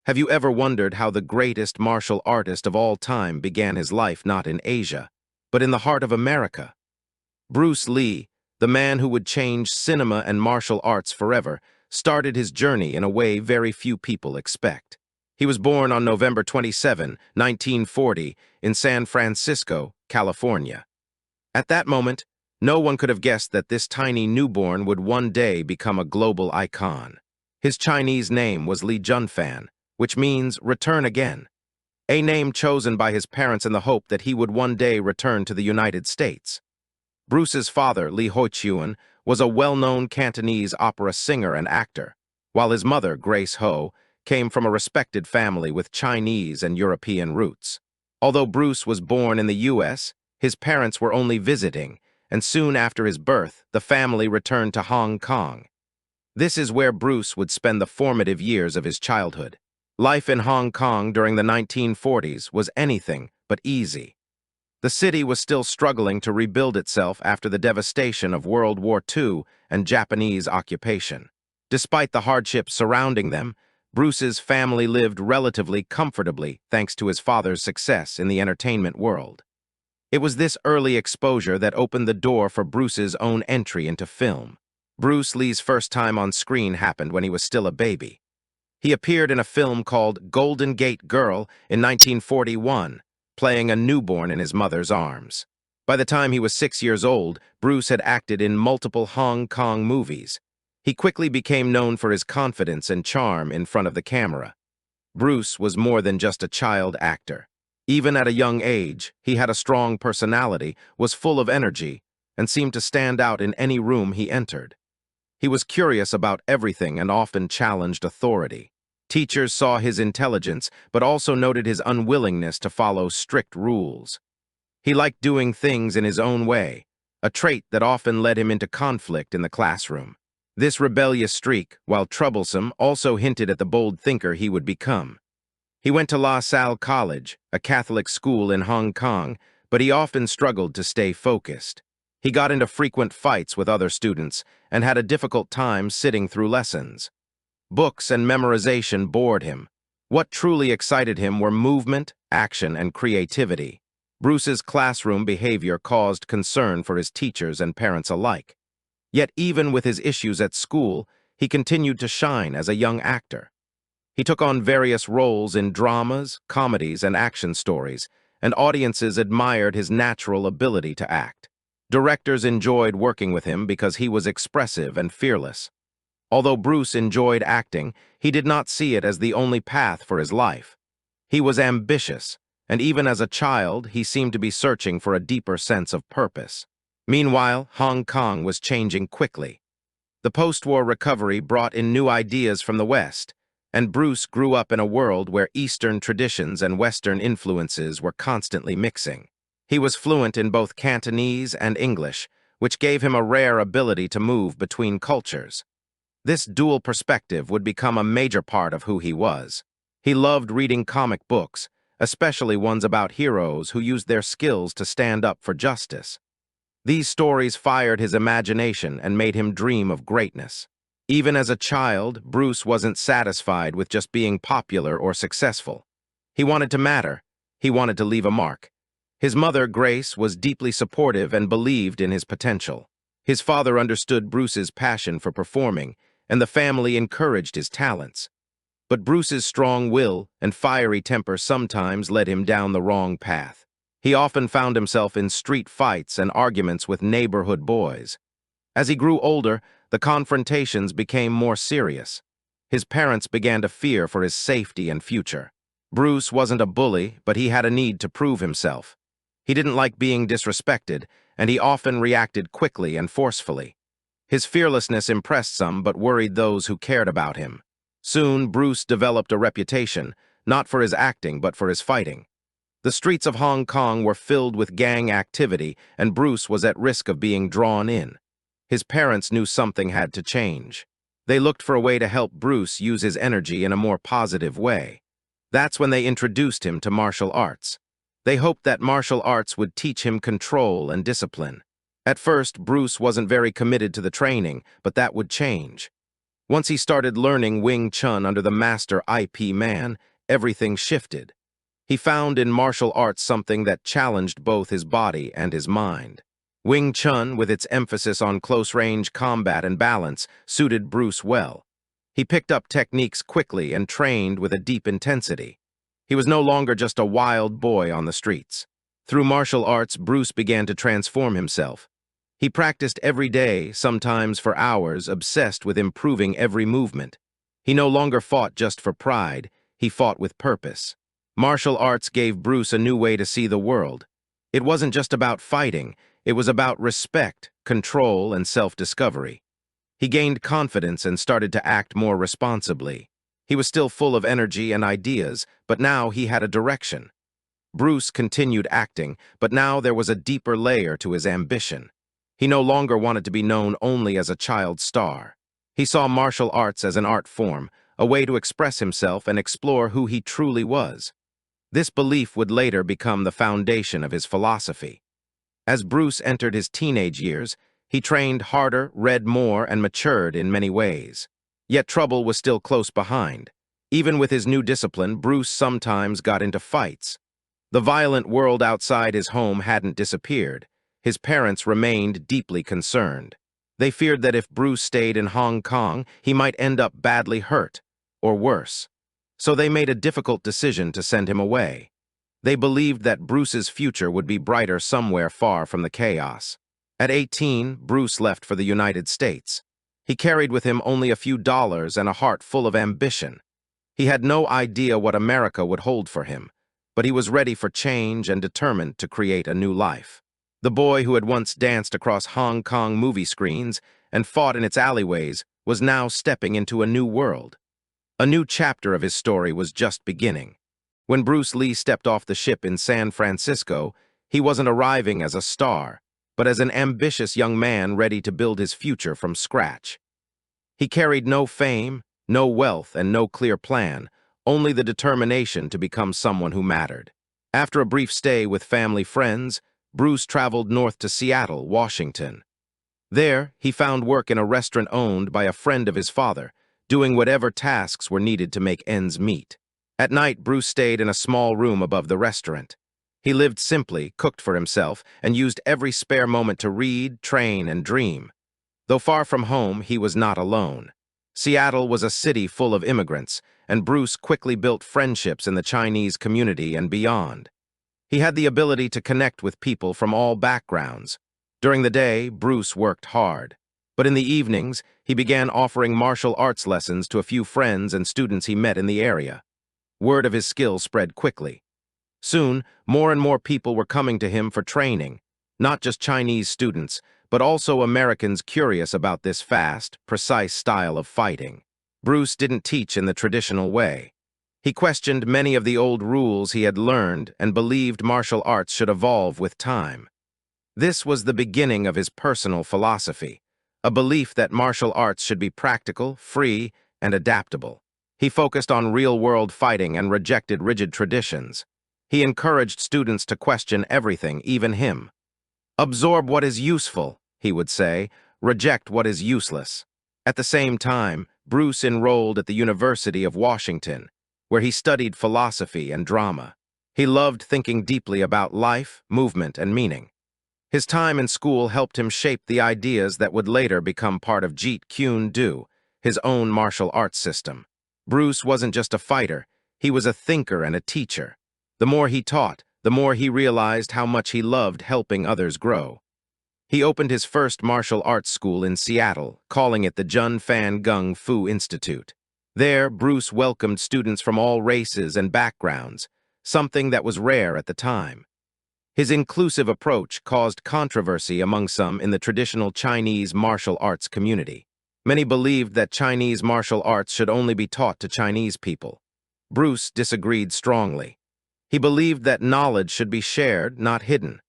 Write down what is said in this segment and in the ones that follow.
Have you ever wondered how the greatest martial artist of all time began his life not in Asia, but in the heart of America? Bruce Lee, the man who would change cinema and martial arts forever, started his journey in a way very few people expect. He was born on November 27, 1940, in San Francisco, California. At that moment, no one could have guessed that this tiny newborn would one day become a global icon. His Chinese name was Li Junfan, which means return again, a name chosen by his parents in the hope that he would one day return to the United States. Bruce's father, Li Hoichuan, was a well-known Cantonese opera singer and actor, while his mother, Grace Ho, came from a respected family with Chinese and European roots. Although Bruce was born in the U.S., his parents were only visiting, and soon after his birth, the family returned to Hong Kong. This is where Bruce would spend the formative years of his childhood. Life in Hong Kong during the 1940s was anything but easy. The city was still struggling to rebuild itself after the devastation of World War II and Japanese occupation. Despite the hardships surrounding them, Bruce's family lived relatively comfortably thanks to his father's success in the entertainment world. It was this early exposure that opened the door for Bruce's own entry into film. Bruce Lee's first time on screen happened when he was still a baby. He appeared in a film called Golden Gate Girl in 1941, playing a newborn in his mother's arms. By the time he was 6 years old, Bruce had acted in multiple Hong Kong movies. He quickly became known for his confidence and charm in front of the camera. Bruce was more than just a child actor. Even at a young age, he had a strong personality, was full of energy, and seemed to stand out in any room he entered. He was curious about everything and often challenged authority. Teachers saw his intelligence, but also noted his unwillingness to follow strict rules. He liked doing things in his own way, a trait that often led him into conflict in the classroom. This rebellious streak, while troublesome, also hinted at the bold thinker he would become. He went to La Salle College, a Catholic school in Hong Kong, but he often struggled to stay focused. He got into frequent fights with other students and had a difficult time sitting through lessons. Books and memorization bored him. What truly excited him were movement, action, and creativity. Bruce's classroom behavior caused concern for his teachers and parents alike. Yet even with his issues at school, he continued to shine as a young actor. He took on various roles in dramas, comedies, and action stories, and audiences admired his natural ability to act. Directors enjoyed working with him because he was expressive and fearless. Although Bruce enjoyed acting, he did not see it as the only path for his life. He was ambitious, and even as a child, he seemed to be searching for a deeper sense of purpose. Meanwhile, Hong Kong was changing quickly. The post-war recovery brought in new ideas from the West, and Bruce grew up in a world where Eastern traditions and Western influences were constantly mixing. He was fluent in both Cantonese and English, which gave him a rare ability to move between cultures. This dual perspective would become a major part of who he was. He loved reading comic books, especially ones about heroes who used their skills to stand up for justice. These stories fired his imagination and made him dream of greatness. Even as a child, Bruce wasn't satisfied with just being popular or successful. He wanted to matter. He wanted to leave a mark. His mother, Grace, was deeply supportive and believed in his potential. His father understood Bruce's passion for performing, and the family encouraged his talents. But Bruce's strong will and fiery temper sometimes led him down the wrong path. He often found himself in street fights and arguments with neighborhood boys. As he grew older, the confrontations became more serious. His parents began to fear for his safety and future. Bruce wasn't a bully, but he had a need to prove himself. He didn't like being disrespected, and he often reacted quickly and forcefully. His fearlessness impressed some but worried those who cared about him. Soon, Bruce developed a reputation, not for his acting but for his fighting. The streets of Hong Kong were filled with gang activity, and Bruce was at risk of being drawn in. His parents knew something had to change. They looked for a way to help Bruce use his energy in a more positive way. That's when they introduced him to martial arts. They hoped that martial arts would teach him control and discipline. At first, Bruce wasn't very committed to the training, but that would change. Once he started learning Wing Chun under the master IP Man, everything shifted. He found in martial arts something that challenged both his body and his mind. Wing Chun, with its emphasis on close-range combat and balance, suited Bruce well. He picked up techniques quickly and trained with a deep intensity. He was no longer just a wild boy on the streets. Through martial arts, Bruce began to transform himself. He practiced every day, sometimes for hours, obsessed with improving every movement. He no longer fought just for pride, he fought with purpose. Martial arts gave Bruce a new way to see the world. It wasn't just about fighting, it was about respect, control, and self-discovery. He gained confidence and started to act more responsibly. He was still full of energy and ideas, but now he had a direction. Bruce continued acting, but now there was a deeper layer to his ambition. He no longer wanted to be known only as a child star. He saw martial arts as an art form, a way to express himself and explore who he truly was. This belief would later become the foundation of his philosophy. As Bruce entered his teenage years, he trained harder, read more, and matured in many ways. Yet trouble was still close behind. Even with his new discipline, Bruce sometimes got into fights. The violent world outside his home hadn't disappeared. His parents remained deeply concerned. They feared that if Bruce stayed in Hong Kong, he might end up badly hurt, or worse. So they made a difficult decision to send him away. They believed that Bruce's future would be brighter somewhere far from the chaos. At 18, Bruce left for the United States. He carried with him only a few dollars and a heart full of ambition. He had no idea what America would hold for him, but he was ready for change and determined to create a new life. The boy who had once danced across Hong Kong movie screens and fought in its alleyways was now stepping into a new world. A new chapter of his story was just beginning. When Bruce Lee stepped off the ship in San Francisco, he wasn't arriving as a star, but as an ambitious young man ready to build his future from scratch. He carried no fame, no wealth, and no clear plan, only the determination to become someone who mattered. After a brief stay with family friends, Bruce traveled north to Seattle, Washington. There, he found work in a restaurant owned by a friend of his father, doing whatever tasks were needed to make ends meet. At night, Bruce stayed in a small room above the restaurant. He lived simply, cooked for himself, and used every spare moment to read, train, and dream. Though far from home, he was not alone. Seattle was a city full of immigrants, and Bruce quickly built friendships in the Chinese community and beyond. He had the ability to connect with people from all backgrounds. During the day, Bruce worked hard. But in the evenings, he began offering martial arts lessons to a few friends and students he met in the area. Word of his skill spread quickly. Soon, more and more people were coming to him for training, not just Chinese students, but also Americans curious about this fast, precise style of fighting. Bruce didn't teach in the traditional way. He questioned many of the old rules he had learned and believed martial arts should evolve with time. This was the beginning of his personal philosophy, a belief that martial arts should be practical, free, and adaptable. He focused on real-world fighting and rejected rigid traditions. He encouraged students to question everything, even him. Absorb what is useful, he would say, reject what is useless. At the same time, Bruce enrolled at the University of Washington, where he studied philosophy and drama. He loved thinking deeply about life, movement, and meaning. His time in school helped him shape the ideas that would later become part of Jeet Kune Do, his own martial arts system. Bruce wasn't just a fighter, he was a thinker and a teacher. The more he taught, the more he realized how much he loved helping others grow. He opened his first martial arts school in Seattle, calling it the Jun Fan Gung Fu Institute. There, Bruce welcomed students from all races and backgrounds, something that was rare at the time. His inclusive approach caused controversy among some in the traditional Chinese martial arts community. Many believed that Chinese martial arts should only be taught to Chinese people. Bruce disagreed strongly. He believed that knowledge should be shared, not hidden.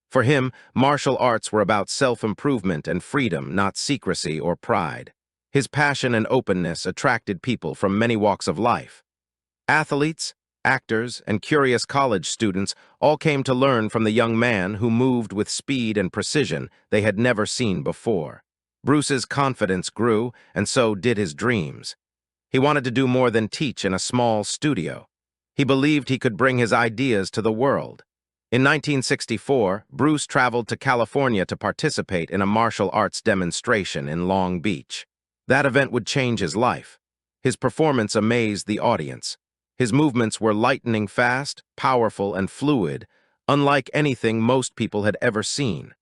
For him, martial arts were about self-improvement and freedom, not secrecy or pride. His passion and openness attracted people from many walks of life. Athletes, actors, and curious college students all came to learn from the young man who moved with speed and precision they had never seen before. Bruce's confidence grew, and so did his dreams. He wanted to do more than teach in a small studio. He believed he could bring his ideas to the world. In 1964, Bruce traveled to California to participate in a martial arts demonstration in Long Beach. That event would change his life. His performance amazed the audience. His movements were lightning fast, powerful, and fluid, unlike anything most people had ever seen.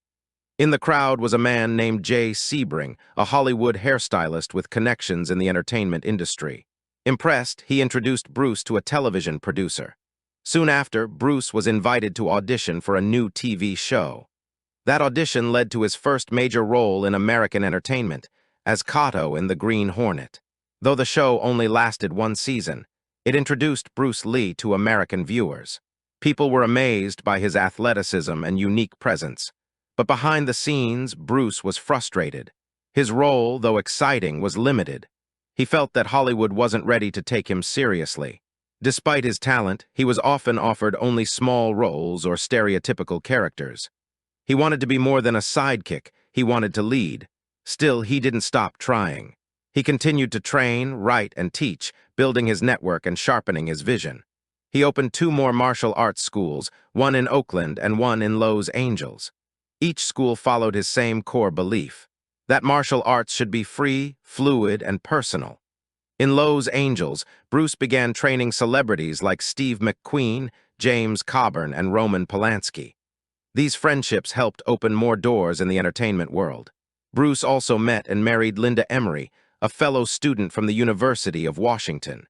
In the crowd was a man named Jay Sebring, a Hollywood hairstylist with connections in the entertainment industry. Impressed, he introduced Bruce to a television producer. Soon after, Bruce was invited to audition for a new TV show. That audition led to his first major role in American entertainment, as Kato in The Green Hornet. Though the show only lasted one season, it introduced Bruce Lee to American viewers. People were amazed by his athleticism and unique presence. But behind the scenes, Bruce was frustrated. His role, though exciting, was limited. He felt that Hollywood wasn't ready to take him seriously. Despite his talent, he was often offered only small roles or stereotypical characters. He wanted to be more than a sidekick. He wanted to lead. Still, he didn't stop trying. He continued to train, write, and teach, building his network and sharpening his vision. He opened 2 more martial arts schools, one in Oakland and one in Los Angeles. Each school followed his same core belief, that martial arts should be free, fluid, and personal. In Los Angeles, Bruce began training celebrities like Steve McQueen, James Coburn, and Roman Polanski. These friendships helped open more doors in the entertainment world. Bruce also met and married Linda Emery, a fellow student from the University of Washington.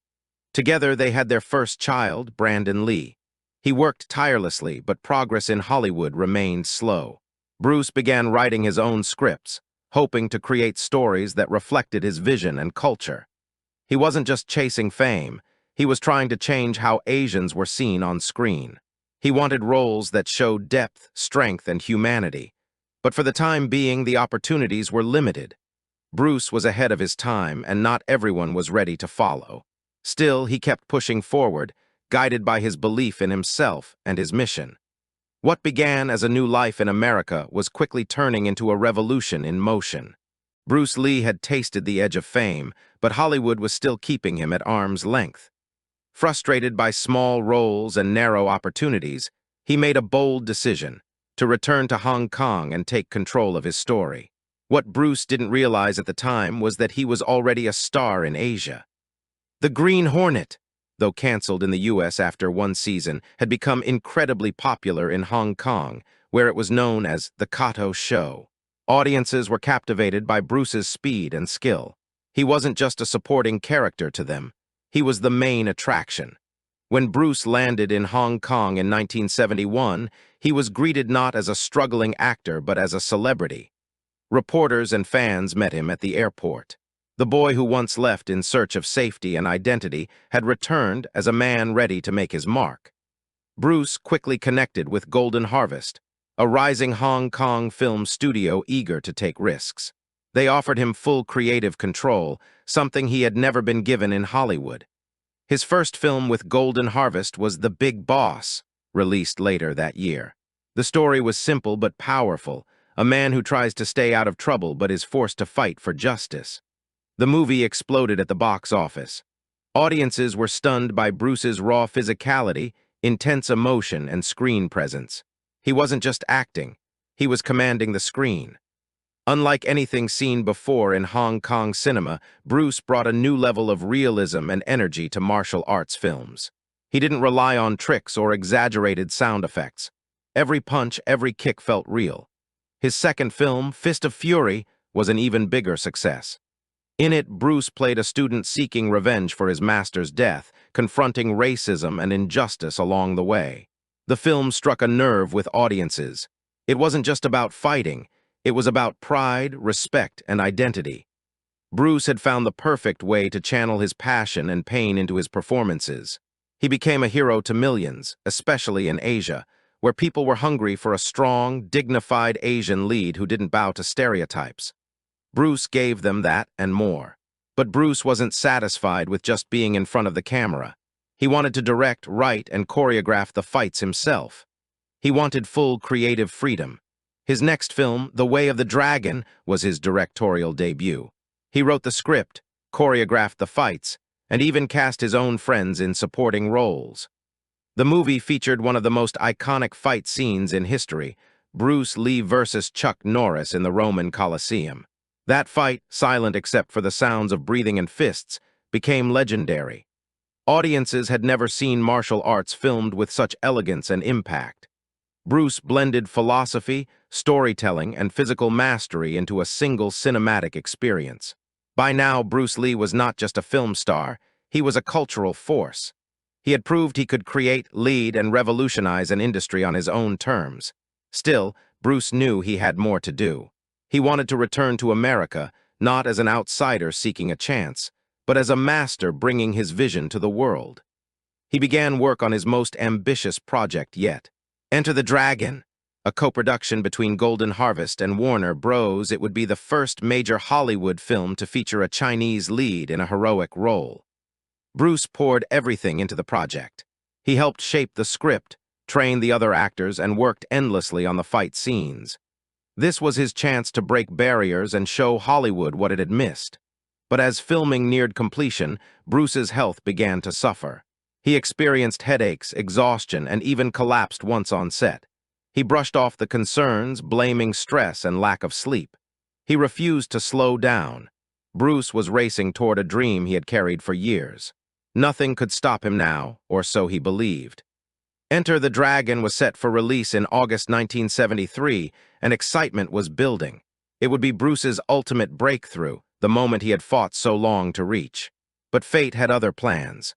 Together, they had their first child, Brandon Lee. He worked tirelessly, but progress in Hollywood remained slow. Bruce began writing his own scripts, hoping to create stories that reflected his vision and culture. He wasn't just chasing fame, he was trying to change how Asians were seen on screen. He wanted roles that showed depth, strength, and humanity. But for the time being, the opportunities were limited. Bruce was ahead of his time, and not everyone was ready to follow. Still, he kept pushing forward, guided by his belief in himself and his mission. What began as a new life in America was quickly turning into a revolution in motion. Bruce Lee had tasted the edge of fame, but Hollywood was still keeping him at arm's length. Frustrated by small roles and narrow opportunities, he made a bold decision to return to Hong Kong and take control of his story. What Bruce didn't realize at the time was that he was already a star in Asia. The Green Hornet, though canceled in the US after one season, had become incredibly popular in Hong Kong, where it was known as the Kato Show. Audiences were captivated by Bruce's speed and skill. He wasn't just a supporting character to them. He was the main attraction. When Bruce landed in Hong Kong in 1971, he was greeted not as a struggling actor but as a celebrity. Reporters and fans met him at the airport. The boy who once left in search of safety and identity had returned as a man ready to make his mark. Bruce quickly connected with Golden Harvest, a rising Hong Kong film studio eager to take risks. They offered him full creative control, something he had never been given in Hollywood. His first film with Golden Harvest was The Big Boss, released later that year. The story was simple but powerful, a man who tries to stay out of trouble but is forced to fight for justice. The movie exploded at the box office. Audiences were stunned by Bruce's raw physicality, intense emotion, and screen presence. He wasn't just acting, he was commanding the screen. Unlike anything seen before in Hong Kong cinema, Bruce brought a new level of realism and energy to martial arts films. He didn't rely on tricks or exaggerated sound effects. Every punch, every kick felt real. His second film, Fist of Fury, was an even bigger success. In it, Bruce played a student seeking revenge for his master's death, confronting racism and injustice along the way. The film struck a nerve with audiences. It wasn't just about fighting, it was about pride, respect, and identity. Bruce had found the perfect way to channel his passion and pain into his performances. He became a hero to millions, especially in Asia, where people were hungry for a strong, dignified Asian lead who didn't bow to stereotypes. Bruce gave them that and more. But Bruce wasn't satisfied with just being in front of the camera. He wanted to direct, write, and choreograph the fights himself. He wanted full creative freedom. His next film, The Way of the Dragon, was his directorial debut. He wrote the script, choreographed the fights, and even cast his own friends in supporting roles. The movie featured one of the most iconic fight scenes in history, Bruce Lee versus Chuck Norris in the Roman Colosseum. That fight, silent except for the sounds of breathing and fists, became legendary. Audiences had never seen martial arts filmed with such elegance and impact. Bruce blended philosophy, storytelling, and physical mastery into a single cinematic experience. By now, Bruce Lee was not just a film star, he was a cultural force. He had proved he could create, lead, and revolutionize an industry on his own terms. Still, Bruce knew he had more to do. He wanted to return to America, not as an outsider seeking a chance, but as a master bringing his vision to the world. He began work on his most ambitious project yet. Enter the Dragon, a co-production between Golden Harvest and Warner Bros. It would be the first major Hollywood film to feature a Chinese lead in a heroic role. Bruce poured everything into the project. He helped shape the script, trained the other actors, and worked endlessly on the fight scenes. This was his chance to break barriers and show Hollywood what it had missed. But as filming neared completion, Bruce's health began to suffer. He experienced headaches, exhaustion, and even collapsed once on set. He brushed off the concerns, blaming stress and lack of sleep. He refused to slow down. Bruce was racing toward a dream he had carried for years. Nothing could stop him now, or so he believed. Enter the Dragon was set for release in August 1973, and excitement was building. It would be Bruce's ultimate breakthrough, the moment he had fought so long to reach. But fate had other plans.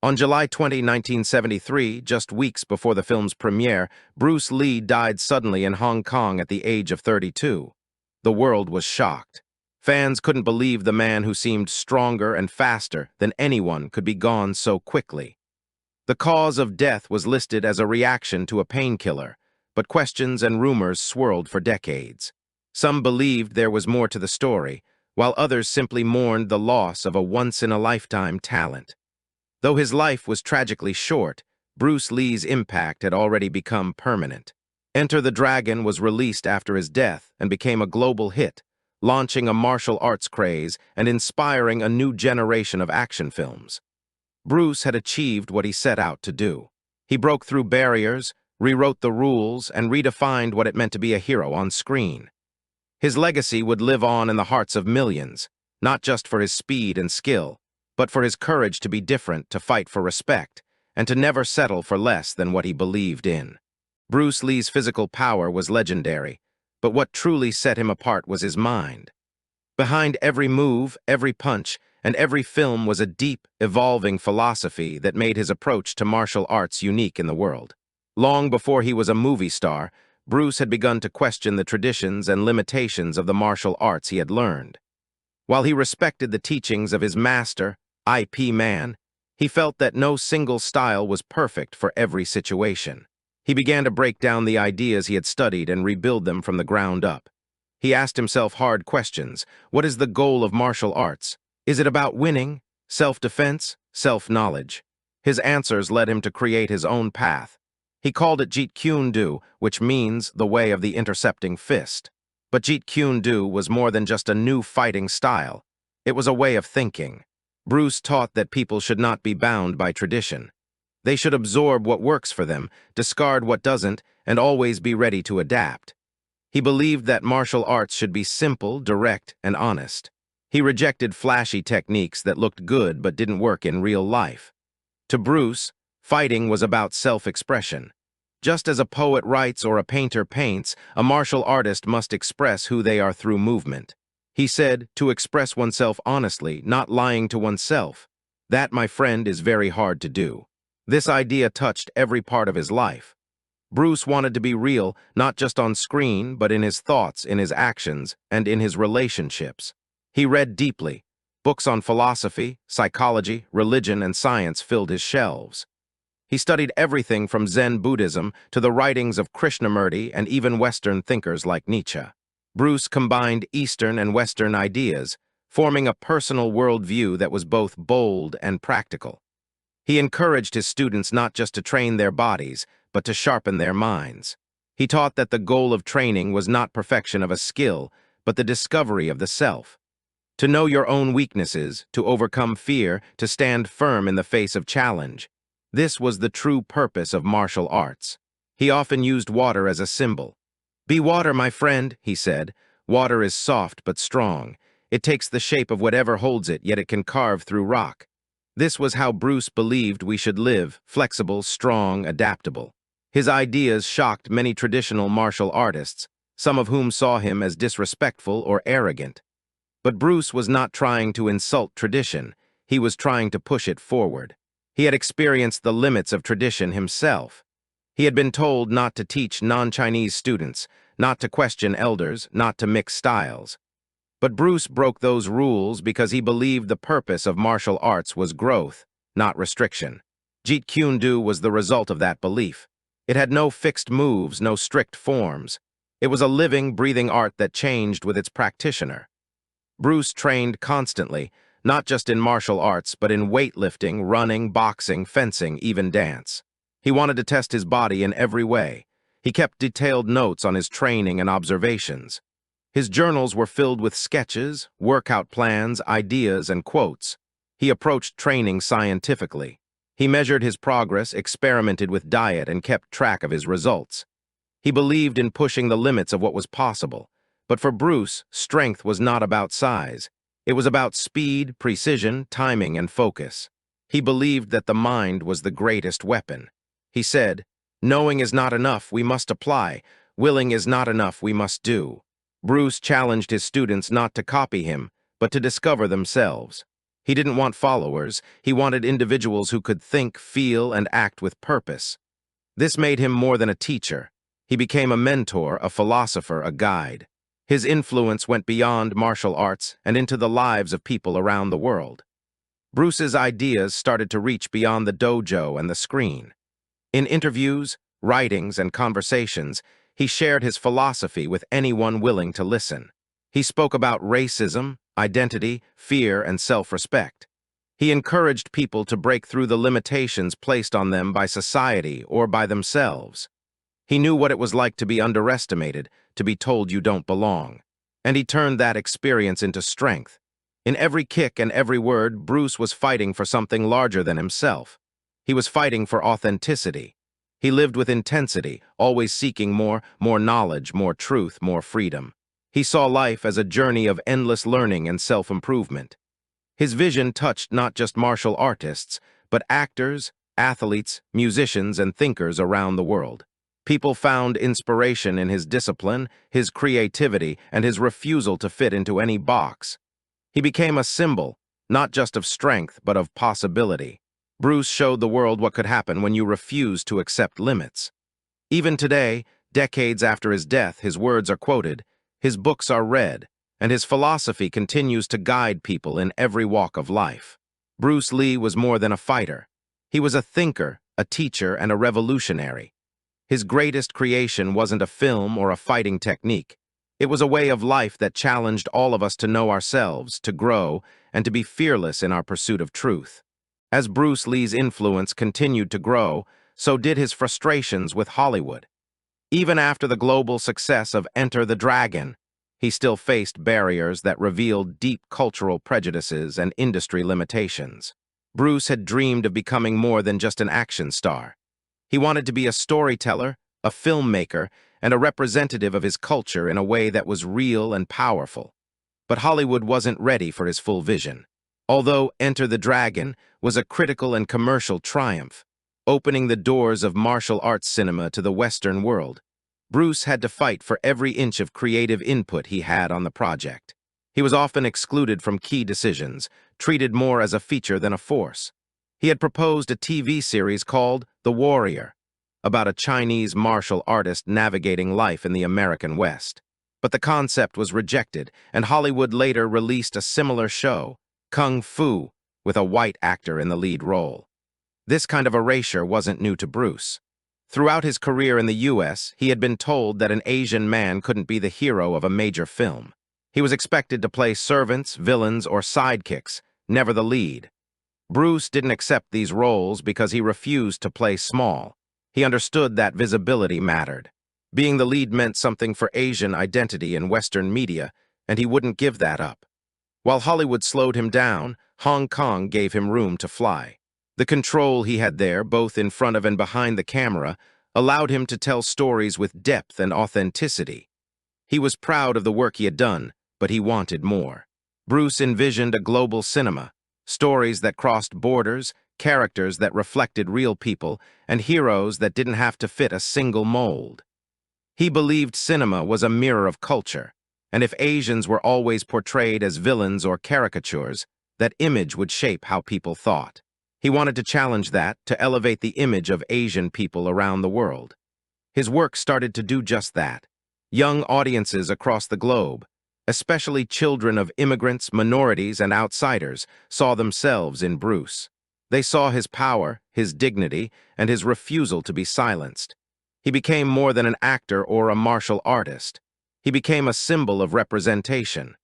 On July 20, 1973, just weeks before the film's premiere, Bruce Lee died suddenly in Hong Kong at the age of 32. The world was shocked. Fans couldn't believe the man who seemed stronger and faster than anyone could be gone so quickly. The cause of death was listed as a reaction to a painkiller, but questions and rumors swirled for decades. Some believed there was more to the story, while others simply mourned the loss of a once-in-a-lifetime talent. Though his life was tragically short, Bruce Lee's impact had already become permanent. Enter the Dragon was released after his death and became a global hit, launching a martial arts craze and inspiring a new generation of action films. Bruce had achieved what he set out to do. He broke through barriers, rewrote the rules, and redefined what it meant to be a hero on screen. His legacy would live on in the hearts of millions, not just for his speed and skill, but for his courage to be different, to fight for respect, and to never settle for less than what he believed in. Bruce Lee's physical power was legendary, but what truly set him apart was his mind. Behind every move, every punch, and every film was a deep, evolving philosophy that made his approach to martial arts unique in the world. Long before he was a movie star, Bruce had begun to question the traditions and limitations of the martial arts he had learned. While he respected the teachings of his master, IP Man, he felt that no single style was perfect for every situation. He began to break down the ideas he had studied and rebuild them from the ground up. He asked himself hard questions. What is the goal of martial arts? Is it about winning, self-defense, self-knowledge? His answers led him to create his own path. He called it Jeet Kune Do, which means the way of the intercepting fist. But Jeet Kune Do was more than just a new fighting style. It was a way of thinking. Bruce taught that people should not be bound by tradition. They should absorb what works for them, discard what doesn't, and always be ready to adapt. He believed that martial arts should be simple, direct, and honest. He rejected flashy techniques that looked good but didn't work in real life. To Bruce, fighting was about self-expression. Just as a poet writes or a painter paints, a martial artist must express who they are through movement. He said, to express oneself honestly, not lying to oneself. That, my friend, is very hard to do. This idea touched every part of his life. Bruce wanted to be real, not just on screen, but in his thoughts, in his actions, and in his relationships. He read deeply. Books on philosophy, psychology, religion, and science filled his shelves. He studied everything from Zen Buddhism to the writings of Krishnamurti and even Western thinkers like Nietzsche. Bruce combined Eastern and Western ideas, forming a personal worldview that was both bold and practical. He encouraged his students not just to train their bodies, but to sharpen their minds. He taught that the goal of training was not perfection of a skill, but the discovery of the self. To know your own weaknesses, to overcome fear, to stand firm in the face of challenge. This was the true purpose of martial arts. He often used water as a symbol. "Be water, my friend," he said. "Water is soft but strong. It takes the shape of whatever holds it, yet it can carve through rock." This was how Bruce believed we should live, flexible, strong, adaptable. His ideas shocked many traditional martial artists, some of whom saw him as disrespectful or arrogant. But Bruce was not trying to insult tradition, he was trying to push it forward. He had experienced the limits of tradition himself. He had been told not to teach non-Chinese students, not to question elders, not to mix styles. But Bruce broke those rules because he believed the purpose of martial arts was growth, not restriction. Jeet Kune Do was the result of that belief. It had no fixed moves, no strict forms. It was a living, breathing art that changed with its practitioner. Bruce trained constantly, not just in martial arts, but in weightlifting, running, boxing, fencing, even dance. He wanted to test his body in every way. He kept detailed notes on his training and observations. His journals were filled with sketches, workout plans, ideas, and quotes. He approached training scientifically. He measured his progress, experimented with diet, and kept track of his results. He believed in pushing the limits of what was possible. But for Bruce, strength was not about size. It was about speed, precision, timing, and focus. He believed that the mind was the greatest weapon. He said, "Knowing is not enough, we must apply. Willing is not enough, we must do." Bruce challenged his students not to copy him, but to discover themselves. He didn't want followers, he wanted individuals who could think, feel, and act with purpose. This made him more than a teacher. He became a mentor, a philosopher, a guide. His influence went beyond martial arts and into the lives of people around the world. Bruce's ideas started to reach beyond the dojo and the screen. In interviews, writings, and conversations, he shared his philosophy with anyone willing to listen. He spoke about racism, identity, fear, and self-respect. He encouraged people to break through the limitations placed on them by society or by themselves. He knew what it was like to be underestimated, to be told you don't belong. And he turned that experience into strength. In every kick and every word, Bruce was fighting for something larger than himself. He was fighting for authenticity. He lived with intensity, always seeking more knowledge, more truth, more freedom. He saw life as a journey of endless learning and self-improvement. His vision touched not just martial artists, but actors, athletes, musicians, and thinkers around the world. People found inspiration in his discipline, his creativity, and his refusal to fit into any box. He became a symbol, not just of strength, but of possibility. Bruce showed the world what could happen when you refused to accept limits. Even today, decades after his death, his words are quoted, his books are read, and his philosophy continues to guide people in every walk of life. Bruce Lee was more than a fighter. He was a thinker, a teacher, and a revolutionary. His greatest creation wasn't a film or a fighting technique. It was a way of life that challenged all of us to know ourselves, to grow, and to be fearless in our pursuit of truth. As Bruce Lee's influence continued to grow, so did his frustrations with Hollywood. Even after the global success of Enter the Dragon, he still faced barriers that revealed deep cultural prejudices and industry limitations. Bruce had dreamed of becoming more than just an action star. He wanted to be a storyteller, a filmmaker, and a representative of his culture in a way that was real and powerful. But Hollywood wasn't ready for his full vision. Although Enter the Dragon was a critical and commercial triumph, opening the doors of martial arts cinema to the Western world, Bruce had to fight for every inch of creative input he had on the project. He was often excluded from key decisions, treated more as a feature than a force. He had proposed a TV series called The Warrior, about a Chinese martial artist navigating life in the American West. But the concept was rejected, and Hollywood later released a similar show, Kung Fu, with a white actor in the lead role. This kind of erasure wasn't new to Bruce. Throughout his career in the US, he had been told that an Asian man couldn't be the hero of a major film. He was expected to play servants, villains, or sidekicks, never the lead. Bruce didn't accept these roles because he refused to play small. He understood that visibility mattered. Being the lead meant something for Asian identity in Western media, and he wouldn't give that up. While Hollywood slowed him down, Hong Kong gave him room to fly. The control he had there, both in front of and behind the camera, allowed him to tell stories with depth and authenticity. He was proud of the work he had done, but he wanted more. Bruce envisioned a global cinema, stories that crossed borders, characters that reflected real people, and heroes that didn't have to fit a single mold. He believed cinema was a mirror of culture, and if Asians were always portrayed as villains or caricatures, that image would shape how people thought. He wanted to challenge that, to elevate the image of Asian people around the world. His work started to do just that. Young audiences across the globe, especially children of immigrants, minorities, and outsiders, saw themselves in Bruce. They saw his power, his dignity, and his refusal to be silenced. He became more than an actor or a martial artist. He became a symbol of representation,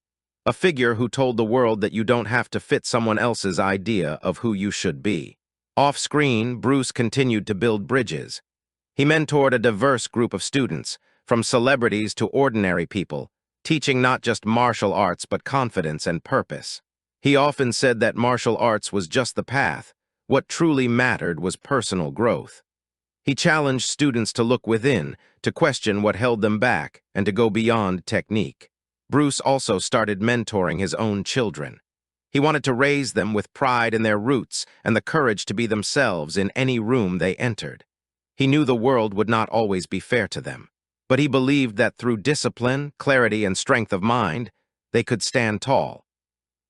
a figure who told the world that you don't have to fit someone else's idea of who you should be. Off-screen, Bruce continued to build bridges. He mentored a diverse group of students, from celebrities to ordinary people, teaching not just martial arts but confidence and purpose. He often said that martial arts was just the path. What truly mattered was personal growth. He challenged students to look within, to question what held them back, and to go beyond technique. Bruce also started mentoring his own children. He wanted to raise them with pride in their roots and the courage to be themselves in any room they entered. He knew the world would not always be fair to them, but he believed that through discipline, clarity, and strength of mind, they could stand tall.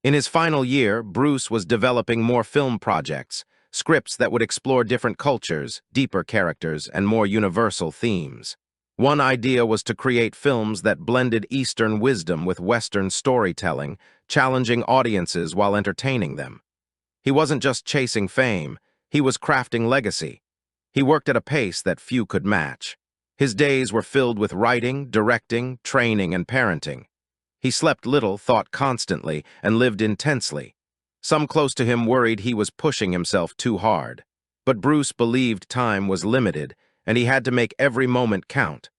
In his final year, Bruce was developing more film projects, scripts that would explore different cultures, deeper characters, and more universal themes. One idea was to create films that blended Eastern wisdom with Western storytelling, challenging audiences while entertaining them. He wasn't just chasing fame, he was crafting legacy. He worked at a pace that few could match. His days were filled with writing, directing, training, and parenting. He slept little, thought constantly, and lived intensely. Some close to him worried he was pushing himself too hard. But Bruce believed time was limited, and he had to make every moment count.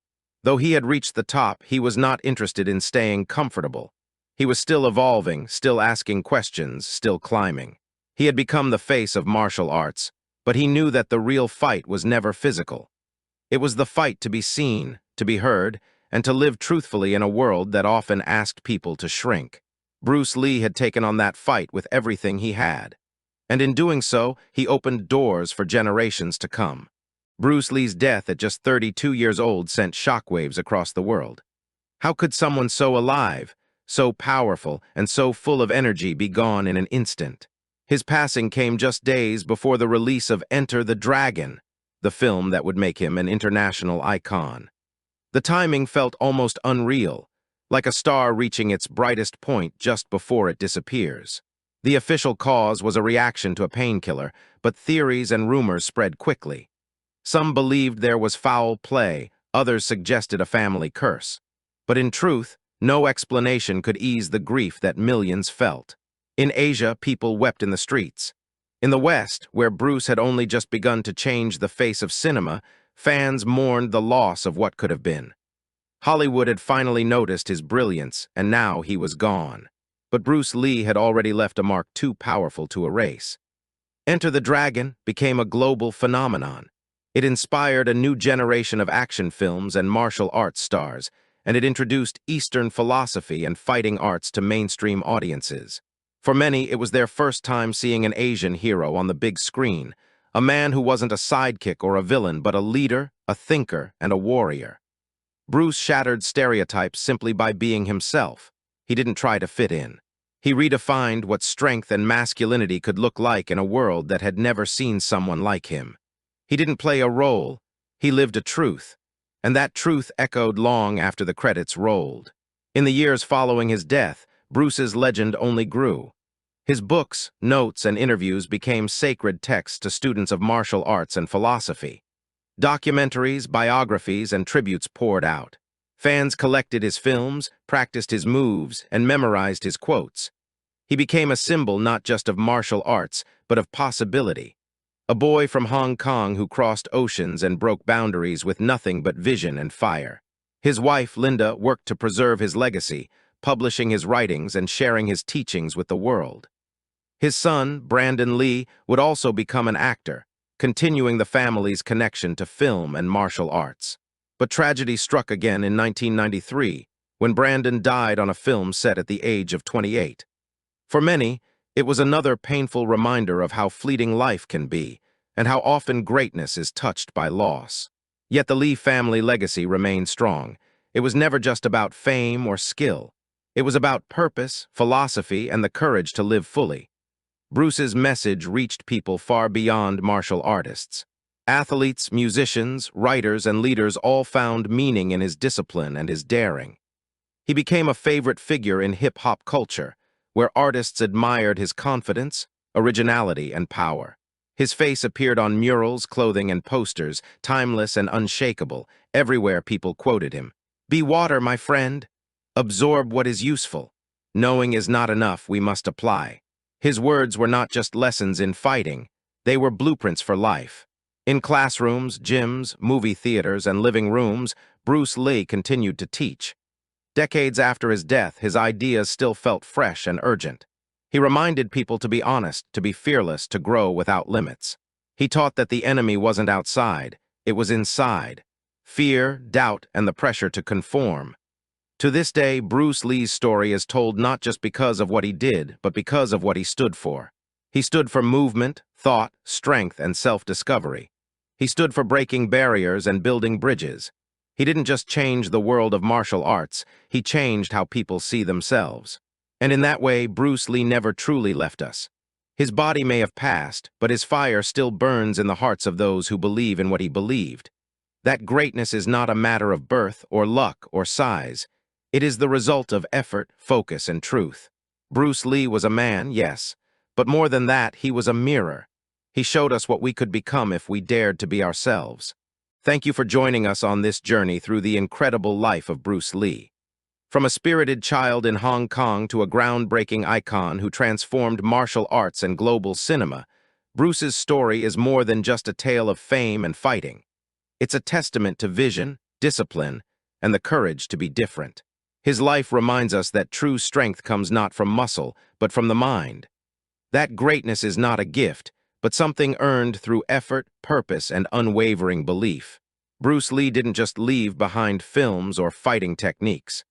Though he had reached the top, he was not interested in staying comfortable. He was still evolving, still asking questions, still climbing. He had become the face of martial arts, but he knew that the real fight was never physical. It was the fight to be seen, to be heard, and to live truthfully in a world that often asked people to shrink. Bruce Lee had taken on that fight with everything he had. And in doing so, he opened doors for generations to come. Bruce Lee's death at just 32 years old sent shockwaves across the world. How could someone so alive, so powerful, and so full of energy be gone in an instant? His passing came just days before the release of Enter the Dragon, the film that would make him an international icon. The timing felt almost unreal, like a star reaching its brightest point just before it disappears. The official cause was a reaction to a painkiller, but theories and rumors spread quickly. Some believed there was foul play, others suggested a family curse. But in truth, no explanation could ease the grief that millions felt. In Asia, people wept in the streets. In the West, where Bruce had only just begun to change the face of cinema, fans mourned the loss of what could have been. Hollywood had finally noticed his brilliance, and now he was gone. But Bruce Lee had already left a mark too powerful to erase. Enter the Dragon became a global phenomenon. It inspired a new generation of action films and martial arts stars, and it introduced Eastern philosophy and fighting arts to mainstream audiences. For many, it was their first time seeing an Asian hero on the big screen, a man who wasn't a sidekick or a villain, but a leader, a thinker, and a warrior. Bruce shattered stereotypes simply by being himself. He didn't try to fit in. He redefined what strength and masculinity could look like in a world that had never seen someone like him. He didn't play a role, he lived a truth, and that truth echoed long after the credits rolled. In the years following his death, Bruce's legend only grew. His books, notes, and interviews became sacred texts to students of martial arts and philosophy. Documentaries, biographies, and tributes poured out. Fans collected his films, practiced his moves, and memorized his quotes. He became a symbol not just of martial arts, but of possibility. a boy from Hong Kong who crossed oceans and broke boundaries with nothing but vision and fire. His wife, Linda, worked to preserve his legacy, publishing his writings and sharing his teachings with the world. His son, Brandon Lee, would also become an actor, continuing the family's connection to film and martial arts. But tragedy struck again in 1993, when Brandon died on a film set at the age of 28. For many, it was another painful reminder of how fleeting life can be, and how often greatness is touched by loss. Yet the Lee family legacy remained strong. It was never just about fame or skill. It was about purpose, philosophy, and the courage to live fully. Bruce's message reached people far beyond martial artists. Athletes, musicians, writers, and leaders all found meaning in his discipline and his daring. He became a favorite figure in hip-hop culture, where artists admired his confidence, originality, and power. His face appeared on murals, clothing, and posters, timeless and unshakable. Everywhere people quoted him. "Be water, my friend. Absorb what is useful. Knowing is not enough, we must apply." His words were not just lessons in fighting, they were blueprints for life. In classrooms, gyms, movie theaters, and living rooms, Bruce Lee continued to teach. Decades after his death, his ideas still felt fresh and urgent. He reminded people to be honest, to be fearless, to grow without limits. He taught that the enemy wasn't outside, it was inside. Fear, doubt, and the pressure to conform. To this day, Bruce Lee's story is told not just because of what he did, but because of what he stood for. He stood for movement, thought, strength, and self-discovery. He stood for breaking barriers and building bridges. He didn't just change the world of martial arts, he changed how people see themselves. And in that way, Bruce Lee never truly left us. His body may have passed, but his fire still burns in the hearts of those who believe in what he believed. That greatness is not a matter of birth or luck or size. It is the result of effort, focus, and truth. Bruce Lee was a man, yes, but more than that, he was a mirror. He showed us what we could become if we dared to be ourselves. Thank you for joining us on this journey through the incredible life of Bruce Lee. From a spirited child in Hong Kong to a groundbreaking icon who transformed martial arts and global cinema, Bruce's story is more than just a tale of fame and fighting. It's a testament to vision, discipline, and the courage to be different. His life reminds us that true strength comes not from muscle, but from the mind. That greatness is not a gift, but something earned through effort, purpose, and unwavering belief. Bruce Lee didn't just leave behind films or fighting techniques.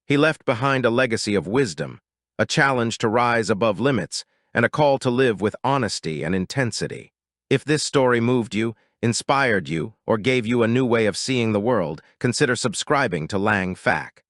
He left behind a legacy of wisdom, a challenge to rise above limits, and a call to live with honesty and intensity. If this story moved you, inspired you, or gave you a new way of seeing the world, consider subscribing to Lang Fac.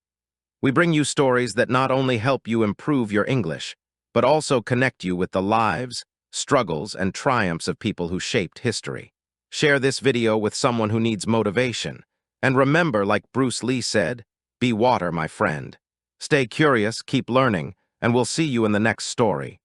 We bring you stories that not only help you improve your English, but also connect you with the lives, struggles, and triumphs of people who shaped history. Share this video with someone who needs motivation. And remember, like Bruce Lee said, be water, my friend. Stay curious, keep learning, and we'll see you in the next story.